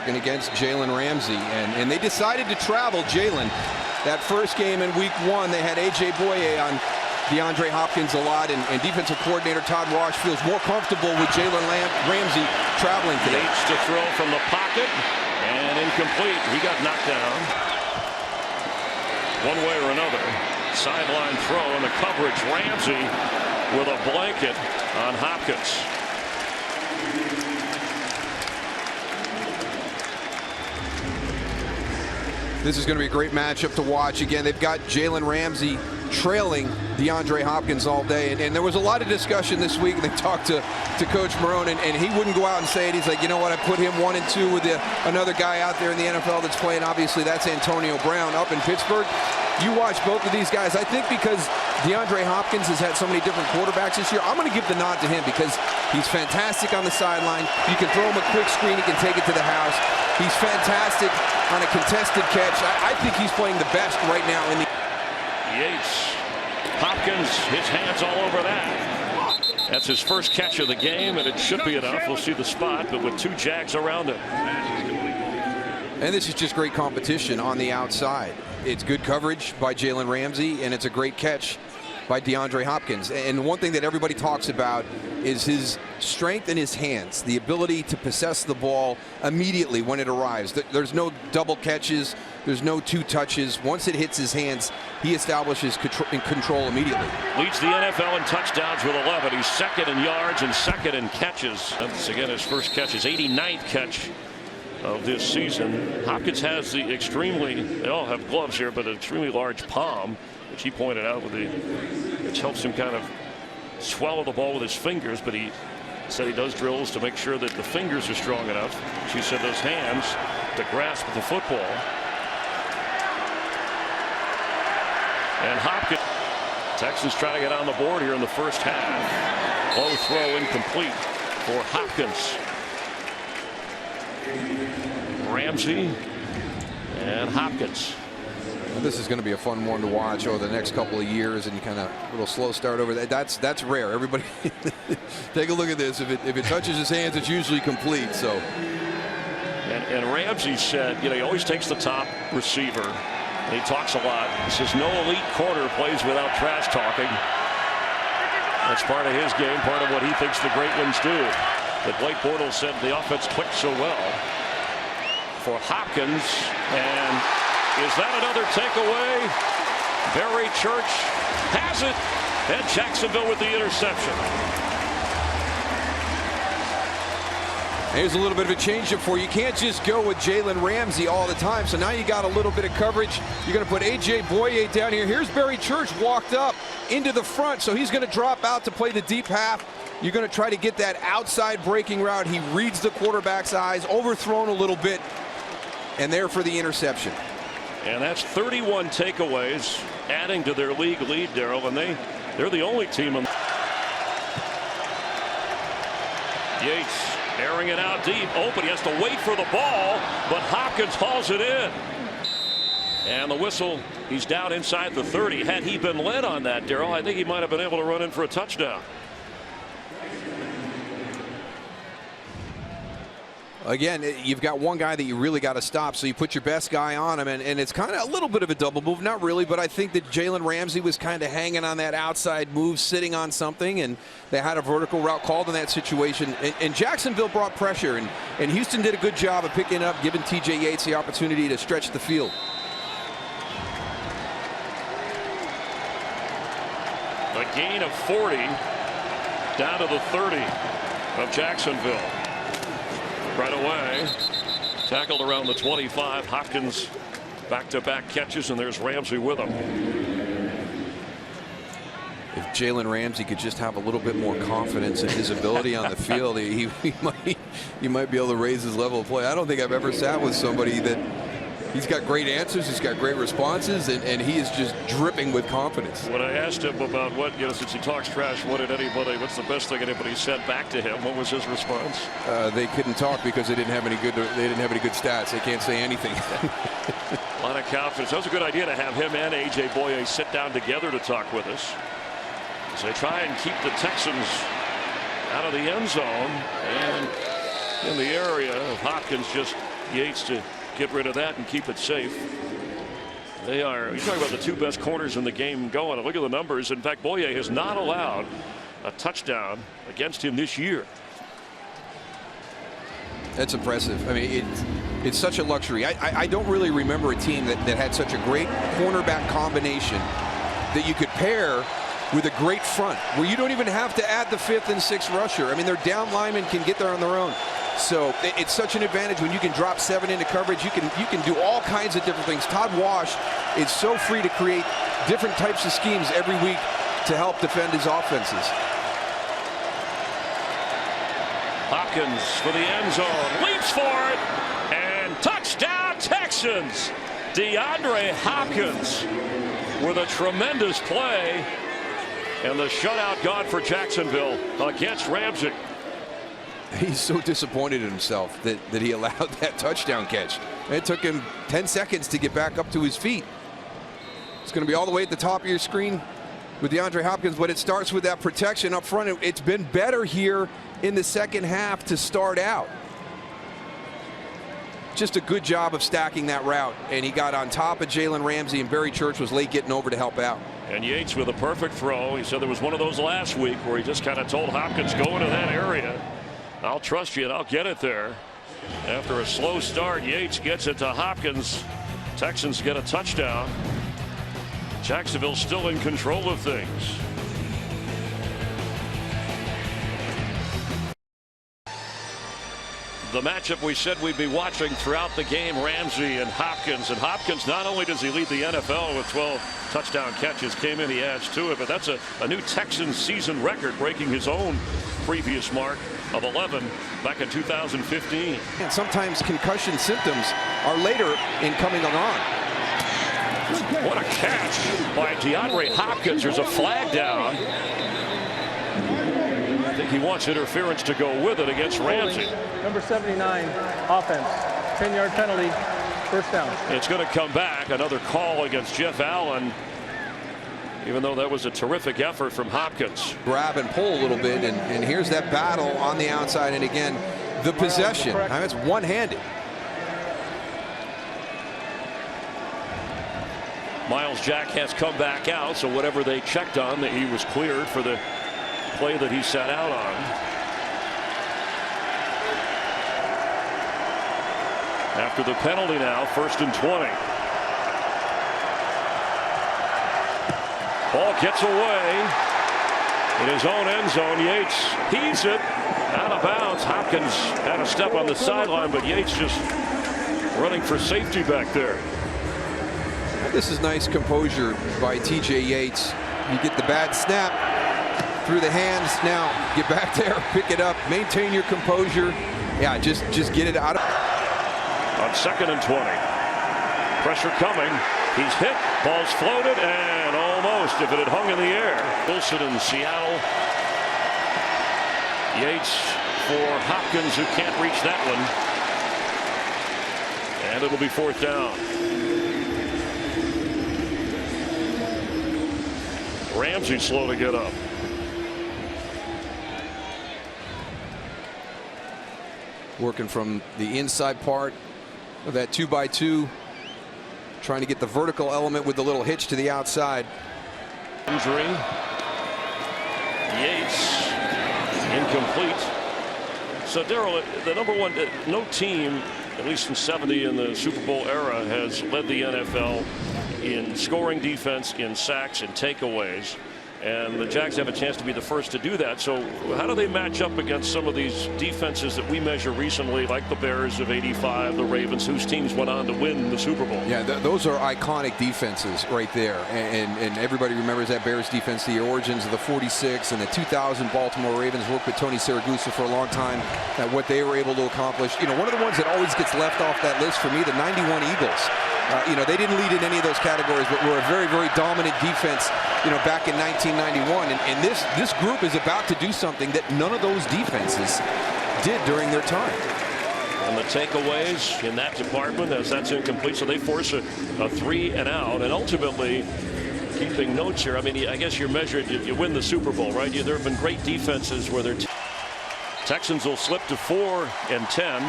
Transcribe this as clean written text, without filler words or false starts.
working against Jalen Ramsey. And they decided to travel Jalen. That first game in week 1, they had Bouye on DeAndre Hopkins a lot, and defensive coordinator Todd Wash feels more comfortable with Jalen Ramsey traveling today. Yates to throw from the pocket, and incomplete. He got knocked down. One way or another. Sideline throw in the coverage. Ramsey with a blanket on Hopkins. This is going to be a great matchup to watch. Again, they've got Jalen Ramsey trailing DeAndre Hopkins all day. And there was a lot of discussion this week. They talked to Coach Marone, and he wouldn't go out and say it. He's like, you know what, I put him 1 and 2 with another guy out there in the NFL that's playing. Obviously, that's Antonio Brown up in Pittsburgh. You watch both of these guys. I think because DeAndre Hopkins has had so many different quarterbacks this year, I'm going to give the nod to him because he's fantastic on the sideline. You can throw him a quick screen. He can take it to the house. He's fantastic on a contested catch. I think he's playing the best right now in the... Yates, Hopkins, his hands all over that. That's his first catch of the game, and it should be enough. We'll see the spot, but with 2 Jags around him. And this is just great competition on the outside. It's good coverage by Jalen Ramsey, and it's a great catch by DeAndre Hopkins. And one thing that everybody talks about is his strength in his hands, the ability to possess the ball immediately when it arrives. There's no double catches. There's no 2 touches. Once it hits his hands, he establishes control immediately. Leads the NFL in touchdowns with 11. He's second in yards and second in catches. That's again his first catch, his 89th catch of this season. Hopkins has the extremely, they all have gloves here, but an extremely large palm, which he pointed out which helps him kind of swallow the ball with his fingers, but he said he does drills to make sure that the fingers are strong enough. She said those hands to grasp the football. And Hopkins, Texans try to get on the board here in the first half. Low throw incomplete for Hopkins. Ramsey and Hopkins. This is going to be a fun one to watch over the next couple of years, and kind of a little slow start over that. That's rare. Everybody take a look at this. If it touches his hands, it's usually complete. So. And Ramsey said, you know, he always takes the top receiver. And he talks a lot. He says no elite corner plays without trash talking. That's part of his game, part of what he thinks the great ones do. But Blake Bortles said the offense clicked so well for Hopkins. And is that another takeaway? Barry Church has it. And Jacksonville with the interception. Here's a little bit of a change-up for you. You can't just go with Jalen Ramsey all the time. So now you got a little bit of coverage. You're going to put Bouye down here. Here's Barry Church walked up into the front. So he's going to drop out to play the deep half. You're going to try to get that outside breaking route. He reads the quarterback's eyes, overthrown a little bit, and there for the interception. And that's 31 takeaways, adding to their league lead, Darryl, and they're the only team in. Yates airing it out deep, open. He has to wait for the ball, but Hopkins hauls it in. And the whistle, he's down inside the 30. Had he been led on that, Darryl, I think he might have been able to run in for a touchdown. Again, you've got one guy that you really got to stop, so you put your best guy on him, and it's kind of a little bit of a double move. Not really, but I think that Jalen Ramsey was kind of hanging on that outside move, sitting on something, and they had a vertical route called in that situation. And Jacksonville brought pressure, and Houston did a good job of picking up, giving T.J. Yates the opportunity to stretch the field. A gain of 40 down to the 30 of Jacksonville. Right away, tackled around the 25. Hopkins back-to-back catches, and there's Ramsey with him. If Jalen Ramsey could just have a little bit more confidence in his ability on the field, he might be able to raise his level of play. I don't think I've ever sat with somebody that he's got great answers, he's got great responses, and he is just dripping with confidence. When I asked him about what, since he talks trash, what's the best thing anybody said back to him, what was his response? They couldn't talk because they didn't have any good stats. They can't say anything. A lot of confidence. That was a good idea to have him and Bouye sit down together to talk with us. So they try and keep the Texans out of the end zone, and in the area of Hopkins just Yates to get rid of that and keep it safe. They are, you talk about the two best corners in the game going. Look at the numbers. In fact, Bouye has not allowed a touchdown against him this year. That's impressive. I mean, it's such a luxury. I don't really remember a team that had such a great cornerback combination that you could pair with a great front, where you don't even have to add the 5th and 6th rusher. I mean, their down linemen can get there on their own. So it's such an advantage when you can drop 7 into coverage. You can do all kinds of different things. Todd Wash is so free to create different types of schemes every week to help defend his offenses. Hopkins for the end zone, leaps for it, and touchdown Texans. DeAndre Hopkins with a tremendous play, and the shutout gone for Jacksonville against Ramsey. He's so disappointed in himself that he allowed that touchdown catch. It took him 10 seconds to get back up to his feet. It's going to be all the way at the top of your screen with DeAndre Hopkins, but it starts with that protection up front. It's been better here in the second half to start out. Just a good job of stacking that route, and he got on top of Jalen Ramsey, and Barry Church was late getting over to help out. And Yates with a perfect throw. He said there was one of those last week where he just kind of told Hopkins, go into that area. I'll trust you and I'll get it there. After a slow start, Yates gets it to Hopkins. Texans get a touchdown. Jacksonville still in control of things. The matchup we said we'd be watching throughout the game, Ramsey and Hopkins. And Hopkins, not only does he lead the NFL with 12 touchdown catches, came in, he adds to it, but that's a new Texans season record, breaking his own previous mark of 11 back in 2015. And sometimes concussion symptoms are later in coming along. What a catch by DeAndre Hopkins. There's a flag down. I think he wants interference to go with it against Ramsey. Number 79, offense, 10-yard penalty, first down. It's going to come back. Another call against Jeff Allen, even though that was a terrific effort from Hopkins. Grab and pull a little bit, and here's that battle on the outside. And again, the possession. I mean, it's one-handed. Miles Jack has come back out, so whatever they checked on, that he was cleared for the play that he sat out on. After the penalty now, 1st and 20. Ball gets away in his own end zone. Yates heaves it out of bounds. Hopkins had a step on the sideline, but Yates just running for safety back there. This is nice composure by TJ Yates. You get the bad snap through the hands. Now get back there, pick it up, maintain your composure. Yeah, just get it out of. On 2nd and 20. Pressure coming. He's hit. Ball's floated, and almost, if it had hung in the air. Wilson in Seattle. Yates for Hopkins, who can't reach that one. And it'll be 4th down. Ramsey slow to get up. Working from the inside part of that 2x2, trying to get the vertical element with the little hitch to the outside. Injury. Yates incomplete. So Darryl, the number one, no team, at least in '70 in the Super Bowl era, has led the NFL in scoring, defense, in sacks, and takeaways. And the Jags have a chance to be the first to do that. So how do they match up against some of these defenses that we measure recently, like the Bears of '85, the Ravens, whose teams went on to win the Super Bowl? Yeah, those are iconic defenses right there. And everybody remembers that Bears defense, the origins of the '46 and the 2000 Baltimore Ravens. Worked with Tony Siragusa for a long time at what they were able to accomplish. You know, one of the ones that always gets left off that list for me, the '91 Eagles. You know, they didn't lead in any of those categories, but were a very, very dominant defense, you know, back in 1991. And this group is about to do something that none of those defenses did during their time. And the takeaways in that department, as that's incomplete, so they force a 3 and out. And ultimately, keeping notes here, I mean, I guess you're measured, you win the Super Bowl, right? There have been great defenses where they're Texans will slip to 4 and 10.